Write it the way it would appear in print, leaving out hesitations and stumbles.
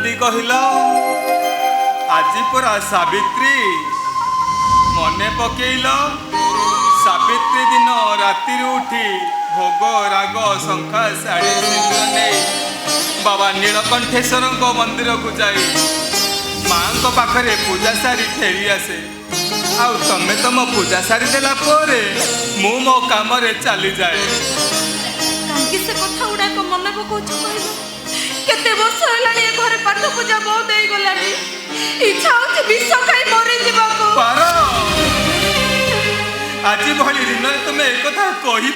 रही कहल आज परा सावित्री मने पकेल सावित्री दिन राति उठी भोग राग शंखा शाढ़ी सिंदूर नहीं बाबा नीलकंठेश्वर मंदिर को जाई माँ पाखरे पूजा सारी फेरी आसे आउ तमे तुम पूजा सारी देला पोरे मु मो काम रे चली जाए कांकी से कथा उडा को मन पकोछ कहलो केते वर्ष हेलानी ए घरे पाठ पूजा बहुत देई गलानी इच्छा होची विश्व खाई मरे जीवा को पारो आज भली दिन तुम एक कथा कहि